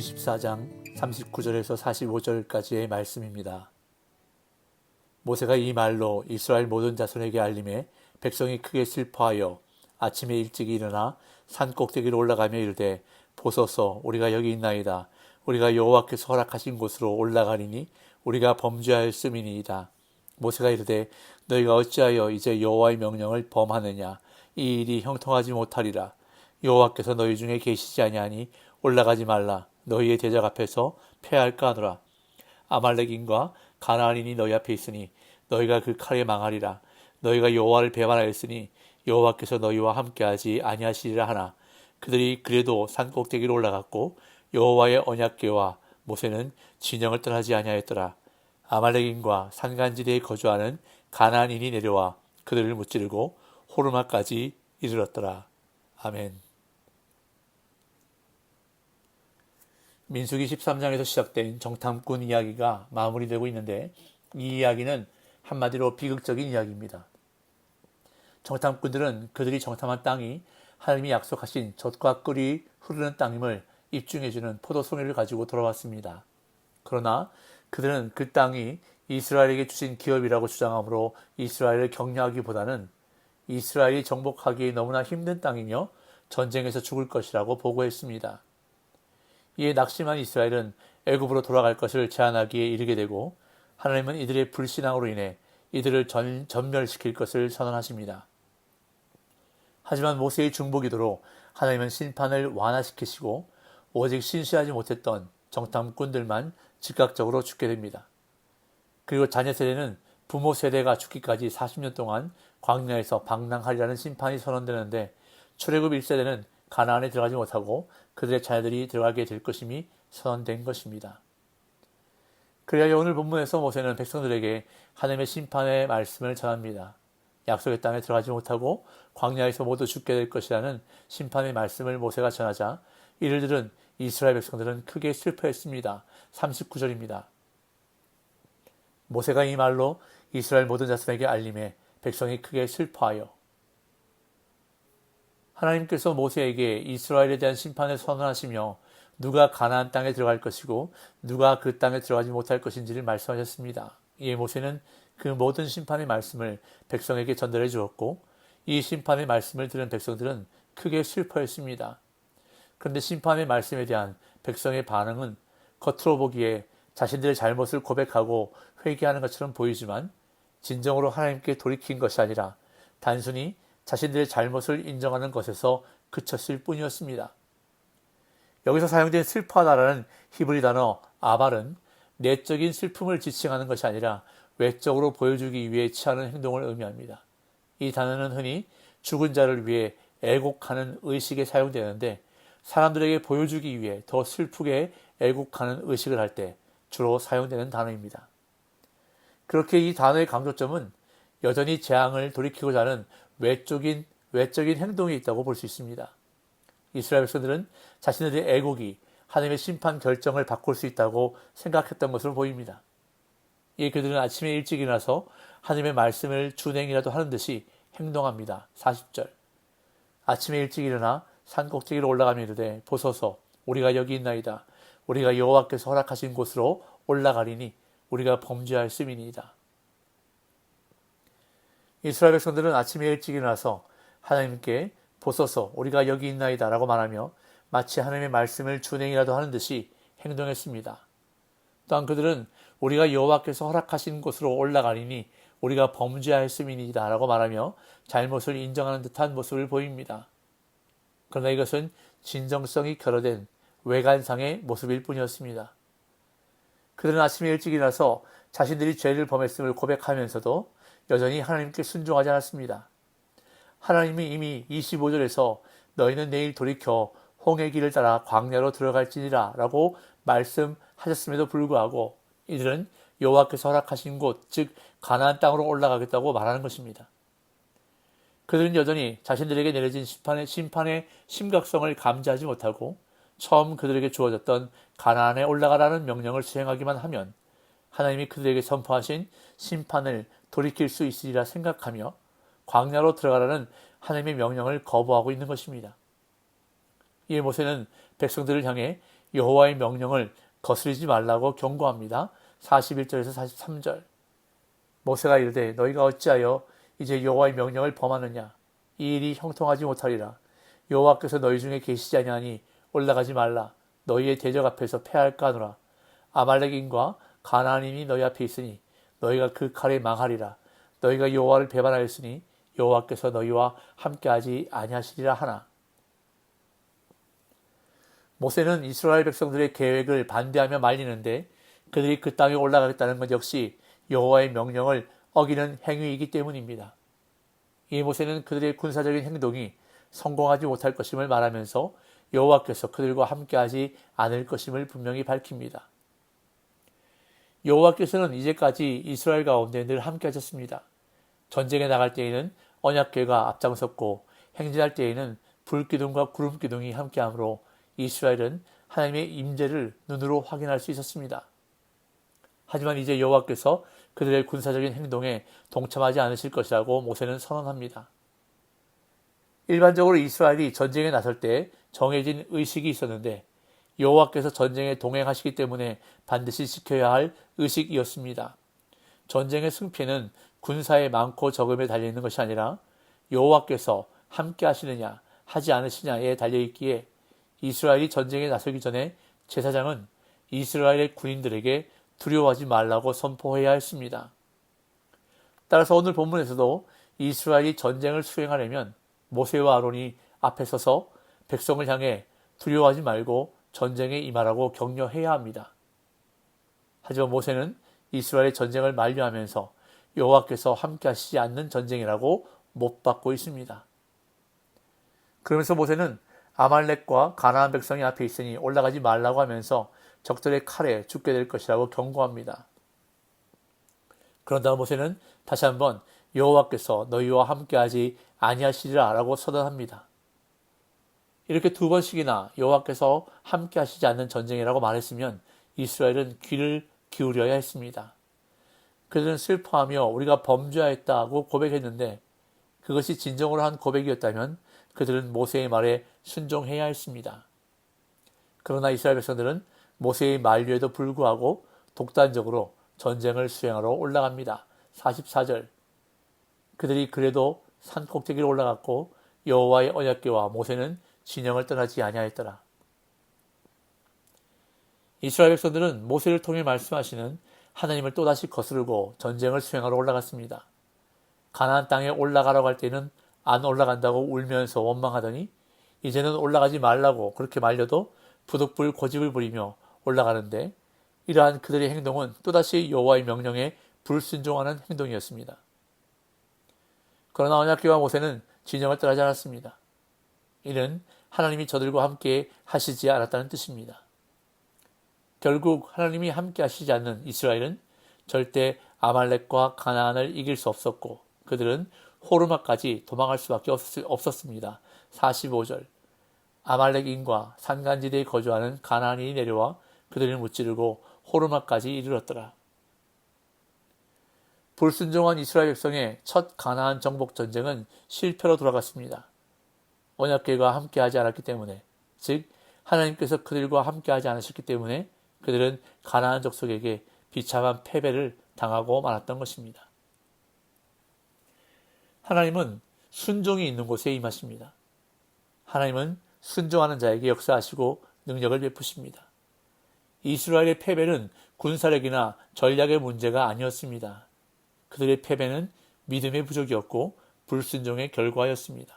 14장 39절에서 45절까지의 말씀입니다. 모세가 이 말로 이스라엘 모든 자손에게 알림해 백성이 크게 슬퍼하여 아침에 일찍 일어나 산 꼭대기로 올라가며 이르되 보소서 우리가 여기 있나이다. 우리가 여호와께서 허락하신 곳으로 올라가리니 우리가 범죄하였음이니이다. 모세가 이르되 너희가 어찌하여 이제 여호와의 명령을 범하느냐. 이 일이 형통하지 못하리라. 여호와께서 너희 중에 계시지 아니하니 올라가지 말라. 너희의 대적 앞에서 패할까 하노라. 아말렉인과 가나안인이 너희 앞에 있으니 너희가 그 칼에 망하리라. 너희가 여호와를 배반하였으니 여호와께서 너희와 함께하지 아니하시리라 하나. 그들이 그래도 산 꼭대기로 올라갔고 여호와의 언약궤와 모세는 진영을 떠나지 아니하였더라. 아말렉인과 산간지대에 거주하는 가나안인이 내려와 그들을 무찌르고 호르마까지 이르렀더라. 아멘. 민수기 13장에서 시작된 정탐꾼 이야기가 마무리되고 있는데 이 이야기는 한마디로 비극적인 이야기입니다. 정탐꾼들은 그들이 정탐한 땅이 하나님이 약속하신 젖과 꿀이 흐르는 땅임을 입증해주는 포도송이를 가지고 돌아왔습니다. 그러나 그들은 그 땅이 이스라엘에게 주신 기업이라고 주장하므로 이스라엘을 격려하기보다는 이스라엘이 정복하기 너무나 힘든 땅이며 전쟁에서 죽을 것이라고 보고했습니다. 이에 낙심한 이스라엘은 애굽으로 돌아갈 것을 제안하기에 이르게 되고 하나님은 이들의 불신앙으로 인해 이들을 전멸시킬 것을 선언하십니다. 하지만 모세의 중보기도로 하나님은 심판을 완화시키시고 오직 신실하지 못했던 정탐꾼들만 즉각적으로 죽게 됩니다. 그리고 자녀 세대는 부모 세대가 죽기까지 40년 동안 광야에서 방랑하리라는 심판이 선언되는데 출애굽 1세대는 가나안에 들어가지 못하고 그들의 자녀들이 들어가게 될 것임이 선언된 것입니다. 그래야 오늘 본문에서 모세는 백성들에게 하나님의 심판의 말씀을 전합니다. 약속의 땅에 들어가지 못하고 광야에서 모두 죽게 될 것이라는 심판의 말씀을 모세가 전하자 이를 들은 이스라엘 백성들은 크게 슬퍼했습니다. 39절입니다. 모세가 이 말로 이스라엘 모든 자손에게 알림해 백성이 크게 슬퍼하여. 하나님께서 모세에게 이스라엘에 대한 심판을 선언하시며 누가 가나안 땅에 들어갈 것이고 누가 그 땅에 들어가지 못할 것인지를 말씀하셨습니다. 이에 모세는 그 모든 심판의 말씀을 백성에게 전달해 주었고 이 심판의 말씀을 들은 백성들은 크게 슬퍼했습니다. 그런데 심판의 말씀에 대한 백성의 반응은 겉으로 보기에 자신들의 잘못을 고백하고 회개하는 것처럼 보이지만 진정으로 하나님께 돌이킨 것이 아니라 단순히 자신들의 잘못을 인정하는 것에서 그쳤을 뿐이었습니다. 여기서 사용된 슬퍼하다라는 히브리 단어 아발은 내적인 슬픔을 지칭하는 것이 아니라 외적으로 보여주기 위해 취하는 행동을 의미합니다. 이 단어는 흔히 죽은 자를 위해 애곡하는 의식에 사용되는데 사람들에게 보여주기 위해 더 슬프게 애곡하는 의식을 할 때 주로 사용되는 단어입니다. 그렇게 이 단어의 강조점은 여전히 재앙을 돌이키고자 하는 외적인 행동이 있다고 볼 수 있습니다. 이스라엘 백성들은 자신들의 애곡이 하나님의 심판 결정을 바꿀 수 있다고 생각했던 것으로 보입니다. 이 그들은 아침에 일찍 일어나서 하나님의 말씀을 준행이라도 하는 듯이 행동합니다. 40절. 아침에 일찍 일어나 산 꼭대기로 올라가며 이르되 보소서 우리가 여기 있나이다. 우리가 여호와께서 허락하신 곳으로 올라가리니 우리가 범죄하였음이니이다. 이스라엘 백성들은 아침에 일찍 일어나서 하나님께 보소서 우리가 여기 있나이다 라고 말하며 마치 하나님의 말씀을 준행이라도 하는 듯이 행동했습니다. 또한 그들은 우리가 여호와께서 허락하신 곳으로 올라가리니 우리가 범죄하였음이니이다 라고 말하며 잘못을 인정하는 듯한 모습을 보입니다. 그러나 이것은 진정성이 결여된 외관상의 모습일 뿐이었습니다. 그들은 아침에 일찍 일어나서 자신들이 죄를 범했음을 고백하면서도 여전히 하나님께 순종하지 않았습니다. 하나님이 이미 25절에서 너희는 내일 돌이켜 홍해 길을 따라 광야로 들어갈지니라 라고 말씀하셨음에도 불구하고 이들은 여호와께서 허락하신 곳, 즉 가나안 땅으로 올라가겠다고 말하는 것입니다. 그들은 여전히 자신들에게 내려진 심판의 심각성을 감지하지 못하고 처음 그들에게 주어졌던 가나안에 올라가라는 명령을 수행하기만 하면 하나님이 그들에게 선포하신 심판을 돌이킬 수 있으리라 생각하며 광야로 들어가라는 하나님의 명령을 거부하고 있는 것입니다. 이에 모세는 백성들을 향해 여호와의 명령을 거스르지 말라고 경고합니다. 41절에서 43절. 모세가 이르되 너희가 어찌하여 이제 여호와의 명령을 범하느냐. 이 일이 형통하지 못하리라. 여호와께서 너희 중에 계시지 아니하니 올라가지 말라. 너희의 대적 앞에서 패할까 하노라. 아말렉인과 가나안인이 너희 앞에 있으니 너희가 그 칼에 망하리라. 너희가 여호와를 배반하였으니 여호와께서 너희와 함께하지 아니하시리라 하나. 모세는 이스라엘 백성들의 계획을 반대하며 말리는데 그들이 그 땅에 올라가겠다는 것 역시 여호와의 명령을 어기는 행위이기 때문입니다. 이 모세는 그들의 군사적인 행동이 성공하지 못할 것임을 말하면서 여호와께서 그들과 함께하지 않을 것임을 분명히 밝힙니다. 여호와께서는 이제까지 이스라엘 가운데 늘 함께하셨습니다. 전쟁에 나갈 때에는 언약궤가 앞장섰고 행진할 때에는 불기둥과 구름기둥이 함께하므로 이스라엘은 하나님의 임재를 눈으로 확인할 수 있었습니다. 하지만 이제 여호와께서 그들의 군사적인 행동에 동참하지 않으실 것이라고 모세는 선언합니다. 일반적으로 이스라엘이 전쟁에 나설 때 정해진 의식이 있었는데 여호와께서 전쟁에 동행하시기 때문에 반드시 지켜야 할 의식이었습니다. 전쟁의 승패는 군사의 많고 적음에 달려있는 것이 아니라 여호와께서 함께 하시느냐 하지 않으시냐에 달려있기에 이스라엘이 전쟁에 나서기 전에 제사장은 이스라엘의 군인들에게 두려워하지 말라고 선포해야 했습니다. 따라서 오늘 본문에서도 이스라엘이 전쟁을 수행하려면 모세와 아론이 앞에 서서 백성을 향해 두려워하지 말고 전쟁에 임하라고 격려해야 합니다. 하지만 모세는 이스라엘의 전쟁을 만류하면서 여호와께서 함께 하시지 않는 전쟁이라고 못 받고 있습니다. 그러면서 모세는 아말렉과 가나안 백성이 앞에 있으니 올라가지 말라고 하면서 적들의 칼에 죽게 될 것이라고 경고합니다. 그런 다음 모세는 다시 한번 여호와께서 너희와 함께하지 아니하시리라 라고 선언합니다. 이렇게 두 번씩이나 여호와께서 함께하시지 않는 전쟁이라고 말했으면 이스라엘은 귀를 기울여야 했습니다. 그들은 슬퍼하며 우리가 범죄하였다고 고백했는데 그것이 진정으로 한 고백이었다면 그들은 모세의 말에 순종해야 했습니다. 그러나 이스라엘 백성들은 모세의 만류에도 불구하고 독단적으로 전쟁을 수행하러 올라갑니다. 44절. 그들이 그래도 산 꼭대기로 올라갔고 여호와의 언약궤와 모세는 진영을 떠나지 아니하였더라. 이스라엘 백성들은 모세를 통해 말씀하시는 하나님을 또다시 거스르고 전쟁을 수행하러 올라갔습니다. 가나안 땅에 올라가라고 할 때는 안 올라간다고 울면서 원망하더니 이제는 올라가지 말라고 그렇게 말려도 부득불 고집을 부리며 올라가는데 이러한 그들의 행동은 또다시 여호와의 명령에 불순종하는 행동이었습니다. 그러나 언약궤와 모세는 진영을 떠나지 않았습니다. 이는 하나님이 저들과 함께 하시지 않았다는 뜻입니다. 결국 하나님이 함께 하시지 않는 이스라엘은 절대 아말렉과 가나안을 이길 수 없었고 그들은 호르마까지 도망할 수밖에 없었습니다. 45절. 아말렉인과 산간지대에 거주하는 가나안인이 내려와 그들을 무찌르고 호르마까지 이르렀더라. 불순종한 이스라엘 백성의 첫 가나안 정복 전쟁은 실패로 돌아갔습니다. 언약궤가 함께하지 않았기 때문에, 즉 하나님께서 그들과 함께하지 않으셨기 때문에 그들은 가나안 족속에게 비참한 패배를 당하고 말았던 것입니다. 하나님은 순종이 있는 곳에 임하십니다. 하나님은 순종하는 자에게 역사하시고 능력을 베푸십니다. 이스라엘의 패배는 군사력이나 전략의 문제가 아니었습니다. 그들의 패배는 믿음의 부족이었고 불순종의 결과였습니다.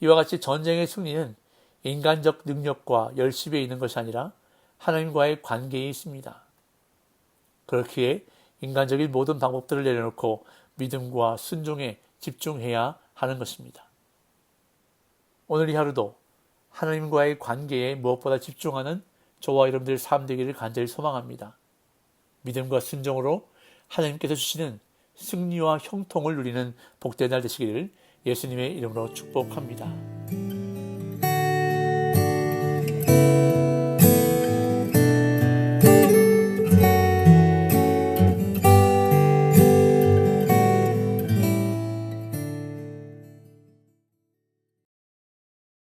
이와 같이 전쟁의 승리는 인간적 능력과 열심에 있는 것이 아니라 하나님과의 관계에 있습니다. 그렇기에 인간적인 모든 방법들을 내려놓고 믿음과 순종에 집중해야 하는 것입니다. 오늘 이 하루도 하나님과의 관계에 무엇보다 집중하는 저와 여러분들의 삶 되기를 간절히 소망합니다. 믿음과 순종으로 하나님께서 주시는 승리와 형통을 누리는 복된 날 되시기를 예수님의 이름으로 축복합니다.